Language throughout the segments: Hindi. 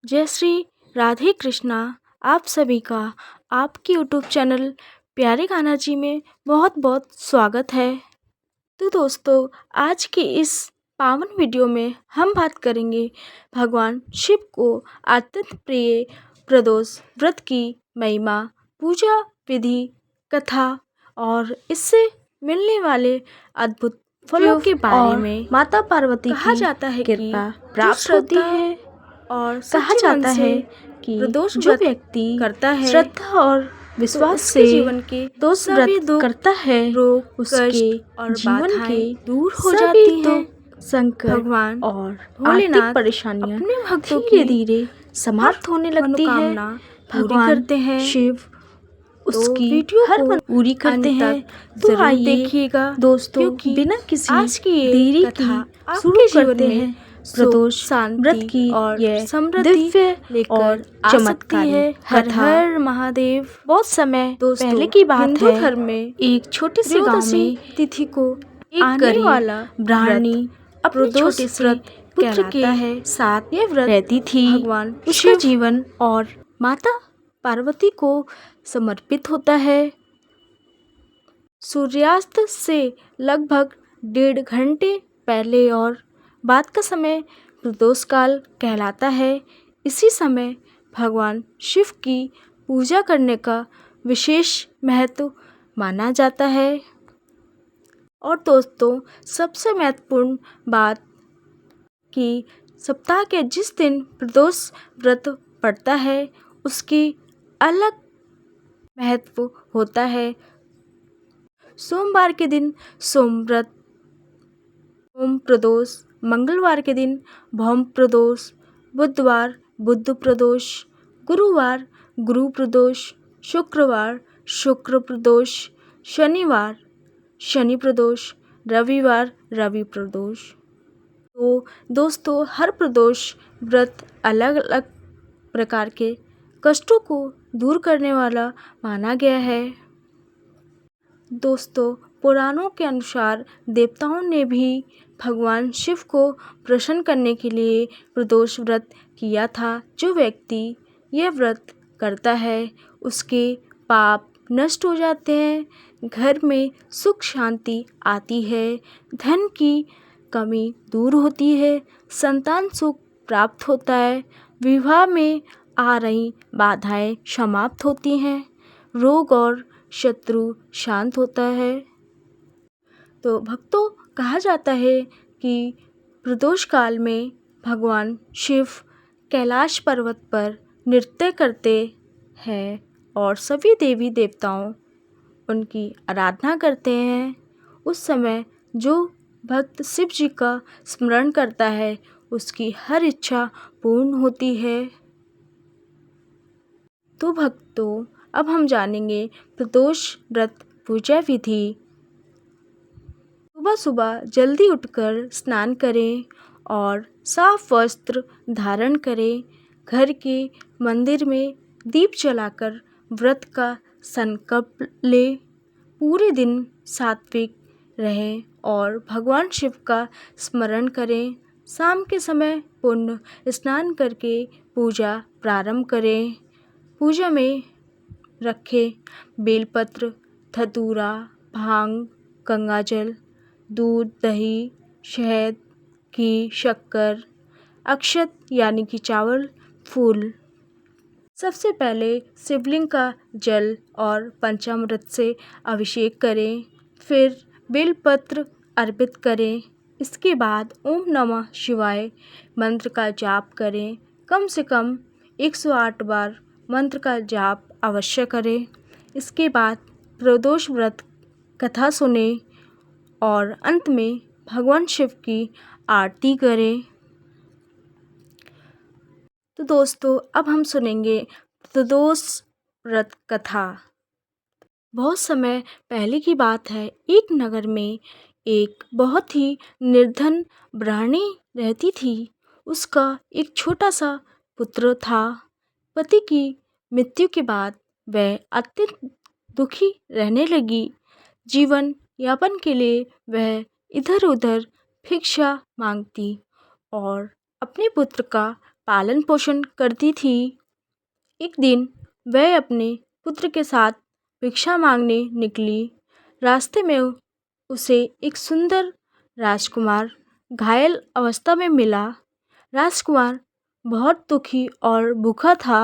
जय श्री राधे कृष्णा। आप सभी का आपके यूट्यूब चैनल प्यारे गाना जी में बहुत बहुत स्वागत है। तो दोस्तों, आज की इस पावन वीडियो में हम बात करेंगे भगवान शिव को अत्यंत प्रिय प्रदोष व्रत की महिमा, पूजा विधि, कथा और इससे मिलने वाले अद्भुत फलों के बारे में माता पार्वती कहा की जाता है कृपा कि प्राप्त होती है और कहा जाता है कि प्रदोष जो व्रत व्यक्ति करता है श्रद्धा और तो विश्वास उसके से जीवन के दोष सभी व्रत दुख, करता है रोग, उसके कष्ट और जीवन बाधाएं के दूर हो सभी जाती हैं। दुख, संकट भगवान और भोलेनाथ आर्थिक परेशानियां अपने भक्तों धीरे की धीरे समाप्त होने लगती है। मनोकामना पूरी भगवान करते हैं। शिव उसकी वीडियो हर को मन पूरी करते अंत हैं। तक तो जरूर आइए देखिएगा, दोस्तों, क्योंकि बिना किसी आज की ये देरी कथा की आपके शुरू जीवन करते में हैं सुख, प्रदोष शांति व्रत की और यह समृद्धि दिव्य लेकर और आ सकती चमत्कारी है। हर कथा। हर महादेव। बहुत समय दोस्तों, पहले की बात हिंदू है, धर्म में एक छोटे से गांव त्रयोदशी में तिथि को एक आने गरीब वाला ब्राह्मणी अपने प्रदोष छोटे से व्रत पुत्र के कहलाता है। साथ यह व्रत रहती थी। भगवान उसका शिव जीवन और माता पार्वती को समर्पित होता है। सूर्यास्त से लगभग 1.5 घंटे पहले और बाद का समय प्रदोष काल कहलाता है। इसी समय भगवान शिव की पूजा करने का विशेष महत्व माना जाता है। और दोस्तों, सबसे महत्वपूर्ण बात कि सप्ताह के जिस दिन प्रदोष व्रत पड़ता है उसकी अलग महत्व होता है। सोमवार के दिन सोम व्रत, सोम प्रदोष, मंगलवार के दिन भौम प्रदोष, बुधवार बुध प्रदोष, गुरुवार गुरु प्रदोष, शुक्रवार शुक्र प्रदोष, शनिवार शनि प्रदोष, रविवार रवि प्रदोष। तो दोस्तों, हर प्रदोष व्रत अलग अलग प्रकार के कष्टों को दूर करने वाला माना गया है। दोस्तों, पुराणों के अनुसार देवताओं ने भी भगवान शिव को प्रसन्न करने के लिए प्रदोष व्रत किया था। जो व्यक्ति यह व्रत करता है उसके पाप नष्ट हो जाते हैं, घर में सुख शांति आती है, धन की कमी दूर होती है, संतान सुख प्राप्त होता है, विवाह में आ रही बाधाएं समाप्त होती हैं, रोग और शत्रु शांत होता है। तो भक्तों, कहा जाता है कि प्रदोष काल में भगवान शिव कैलाश पर्वत पर नृत्य करते हैं और सभी देवी देवताओं उनकी आराधना करते हैं। उस समय जो भक्त शिव जी का स्मरण करता है उसकी हर इच्छा पूर्ण होती है। तो भक्तों, अब हम जानेंगे प्रदोष व्रत पूजा विधि। सुबह सुबह जल्दी उठकर स्नान करें और साफ वस्त्र धारण करें। घर के मंदिर में दीप जलाकर व्रत का संकल्प लें। पूरे दिन सात्विक रहें और भगवान शिव का स्मरण करें। शाम के समय पुण्य स्नान करके पूजा प्रारंभ करें। पूजा में रखे बेलपत्र, धतूरा, भांग, गंगाजल, दूध, दही, शहद, घी, शक्कर, अक्षत यानी कि चावल, फूल। सबसे पहले शिवलिंग का जल और पंचामृत से अभिषेक करें, फिर बेलपत्र अर्पित करें। इसके बाद ओम नमः शिवाय मंत्र का जाप करें। कम से कम 108 बार मंत्र का जाप अवश्य करें। इसके बाद प्रदोष व्रत कथा सुने और अंत में भगवान शिव की आरती करें। तो दोस्तों, अब हम सुनेंगे प्रदोष व्रत कथा। बहुत समय पहले की बात है, एक नगर में एक बहुत ही निर्धन ब्राह्मणी रहती थी। उसका एक छोटा सा पुत्र था। पति की मृत्यु के बाद वह अत्यंत दुखी रहने लगी। जीवन यापन के लिए वह इधर उधर भिक्षा मांगती और अपने पुत्र का पालन पोषण करती थी। एक दिन वह अपने पुत्र के साथ भिक्षा मांगने निकली। रास्ते में उसे एक सुंदर राजकुमार घायल अवस्था में मिला। राजकुमार बहुत दुखी और भूखा था।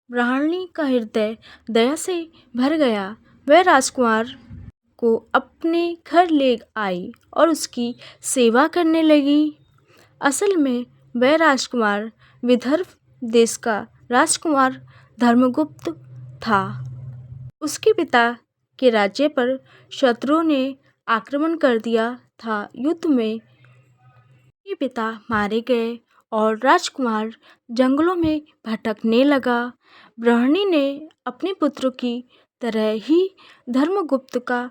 ब्राह्मणी का हृदय दया से भर गया। वह राजकुमार को अपने घर ले आई और उसकी सेवा करने लगी। असल में वह राजकुमार विदर्भ देश का राजकुमार धर्मगुप्त था। उसके पिता के राज्य पर शत्रुओं ने आक्रमण कर दिया था। युद्ध में उसके पिता मारे गए और राजकुमार जंगलों में भटकने लगा। ब्राह्मणी ने अपने पुत्र की तरह ही धर्मगुप्त का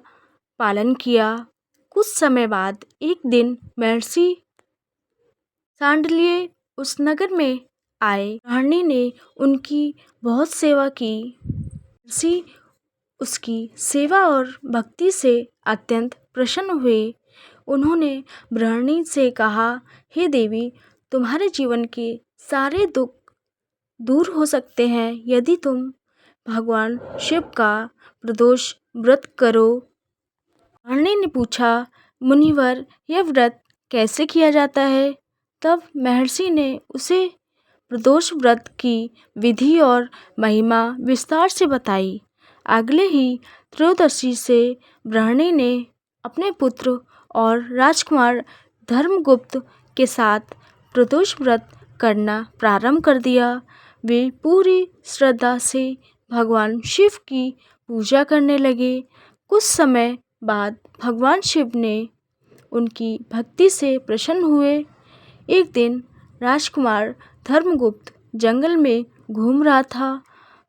पालन किया। कुछ समय बाद एक दिन महर्षि सांडल्य उस नगर में आए। ब्राह्मणी ने उनकी बहुत सेवा की। महर्षि उसकी सेवा और भक्ति से अत्यंत प्रसन्न हुए। उन्होंने ब्राह्मणी से कहा, हे देवी, तुम्हारे जीवन के सारे दुख दूर हो सकते हैं यदि तुम भगवान शिव का प्रदोष व्रत करो। ब्राह्मणी ने पूछा, मुनिवर, यह व्रत कैसे किया जाता है? तब महर्षि ने उसे प्रदोष व्रत की विधि और महिमा विस्तार से बताई। अगले ही त्रयोदशी से ब्राह्मणी ने अपने पुत्र और राजकुमार धर्मगुप्त के साथ प्रदोष व्रत करना प्रारंभ कर दिया। वे पूरी श्रद्धा से भगवान शिव की पूजा करने लगे। कुछ समय बाद भगवान शिव ने उनकी भक्ति से प्रसन्न हुए। एक दिन राजकुमार धर्मगुप्त जंगल में घूम रहा था।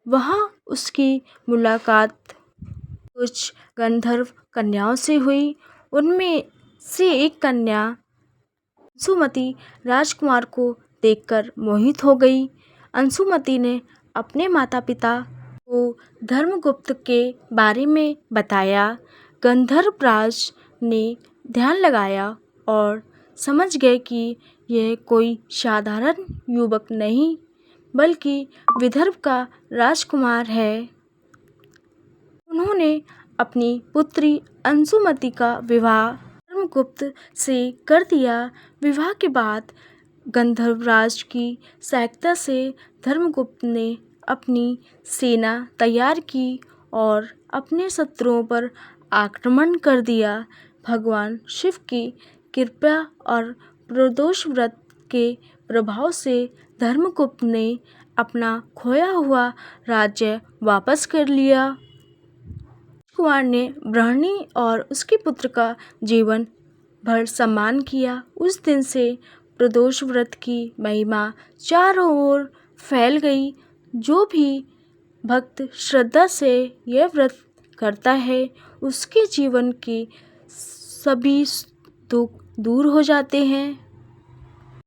वहाँ उसकी मुलाकात कुछ गंधर्व कन्याओं से हुई। उनमें से एक कन्या अंशुमति राजकुमार को देखकर मोहित हो गई। अंशुमति ने अपने माता पिता को धर्मगुप्त के बारे में बताया। गंधर्वराज ने ध्यान लगाया और समझ गए कि यह कोई साधारण युवक नहीं बल्कि विदर्भ का राजकुमार है। उन्होंने अपनी पुत्री अंशुमति का विवाह धर्मगुप्त से कर दिया। विवाह के बाद गंधर्वराज की सहायता से धर्मगुप्त ने अपनी सेना तैयार की और अपने शत्रुओं पर आक्रमण कर दिया। भगवान शिव की कृपा और प्रदोष व्रत के प्रभाव से धर्मगुप्त ने अपना खोया हुआ राज्य वापस कर लिया। राजकुमार ने ब्राह्मणी और उसके पुत्र का जीवन भर सम्मान किया। उस दिन से प्रदोष व्रत की महिमा चारों ओर फैल गई। जो भी भक्त श्रद्धा से यह व्रत करता है उसके जीवन के सभी दुख दूर हो जाते हैं।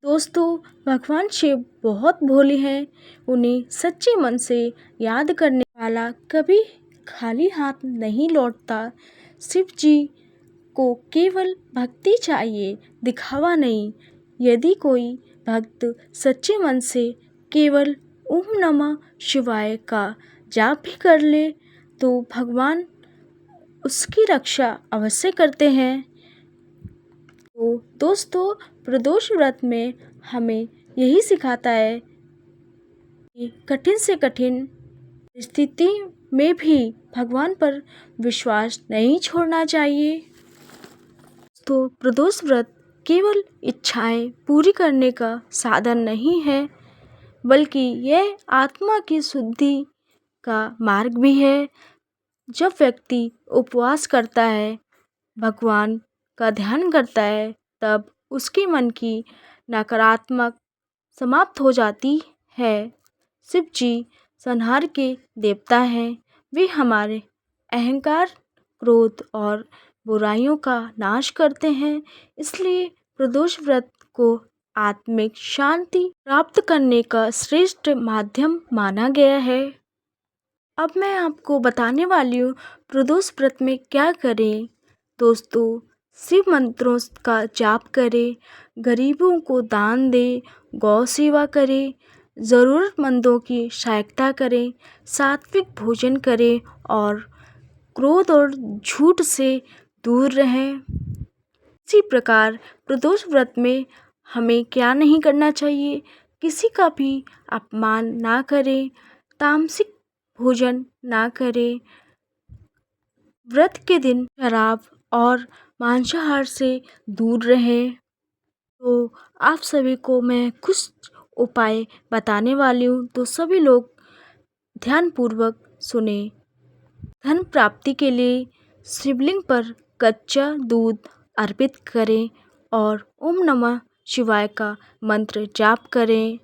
दोस्तों, भगवान शिव बहुत भोले हैं। उन्हें सच्चे मन से याद करने वाला कभी खाली हाथ नहीं लौटता। शिव जी को केवल भक्ति चाहिए, दिखावा नहीं। यदि कोई भक्त सच्चे मन से केवल ओम नमः शिवाय का जाप भी कर ले तो भगवान उसकी रक्षा अवश्य करते हैं। तो दोस्तों, प्रदोष व्रत में हमें यही सिखाता है कि कठिन से कठिन स्थिति में भी भगवान पर विश्वास नहीं छोड़ना चाहिए। तो प्रदोष व्रत केवल इच्छाएं पूरी करने का साधन नहीं है बल्कि यह आत्मा की शुद्धि का मार्ग भी है। जब व्यक्ति उपवास करता है, भगवान का ध्यान करता है, तब उसके मन की नकारात्मक समाप्त हो जाती है। शिव जी संहार के देवता हैं। वे हमारे अहंकार, क्रोध और बुराइयों का नाश करते हैं। इसलिए प्रदोष व्रत को आत्मिक शांति प्राप्त करने का श्रेष्ठ माध्यम माना गया है। अब मैं आपको बताने वाली हूँ प्रदोष व्रत में क्या करें। दोस्तों, शिव मंत्रों का जाप करें, गरीबों को दान दें, गौ सेवा करें, ज़रूरतमंदों की सहायता करें, सात्विक भोजन करें और क्रोध और झूठ से दूर रहें। इसी प्रकार प्रदोष व्रत में हमें क्या नहीं करना चाहिए? किसी का भी अपमान ना करें, तामसिक भोजन ना करें, व्रत के दिन शराब और मांसाहार से दूर रहें। तो आप सभी को मैं कुछ उपाय बताने वाली हूँ, तो सभी लोग ध्यानपूर्वक सुने। धन प्राप्ति के लिए शिवलिंग पर कच्चा दूध अर्पित करें और ओम नमः शिवाय का मंत्र जाप करें।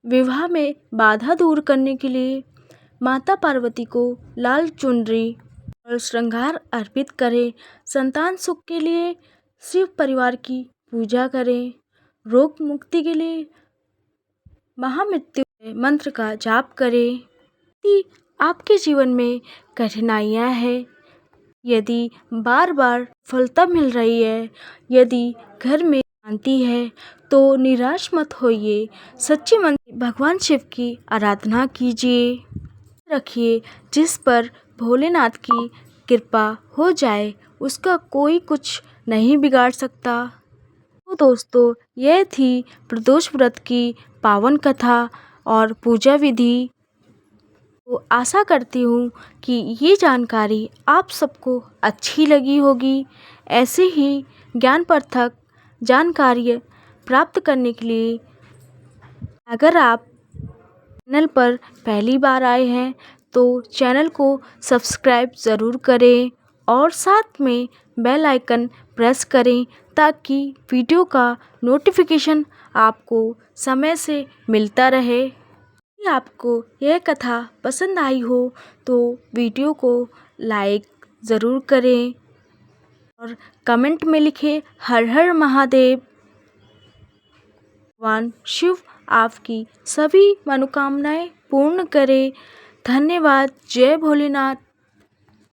विवाह में बाधा दूर करने के लिए माता पार्वती को लाल चुनरी और श्रृंगार अर्पित करें। संतान सुख के लिए शिव परिवार की पूजा करें। रोग मुक्ति के लिए महामृत्यु मंत्र का जाप करें। यदि आपके जीवन में कठिनाइयाँ हैं, यदि बार बार सफलता मिल रही है, यदि घर में शांति है, तो निराश मत होइए। सच्चे मन से भगवान शिव की आराधना कीजिए। रखिए, जिस पर भोलेनाथ की कृपा हो जाए उसका कोई कुछ नहीं बिगाड़ सकता। तो दोस्तों, यह थी प्रदोष व्रत की पावन कथा और पूजा विधि। तो आशा करती हूँ कि ये जानकारी आप सबको अच्छी लगी होगी। ऐसे ही ज्ञानवर्धक जानकारी प्राप्त करने के लिए अगर आप चैनल पर पहली बार आए हैं तो चैनल को सब्सक्राइब ज़रूर करें और साथ में बेल आइकन प्रेस करें ताकि वीडियो का नोटिफिकेशन आपको समय से मिलता रहे। यदि आपको यह कथा पसंद आई हो तो वीडियो को लाइक ज़रूर करें और कमेंट में लिखें हर हर महादेव। भगवान शिव आपकी सभी मनोकामनाएं पूर्ण करे। धन्यवाद। जय भोलेनाथ।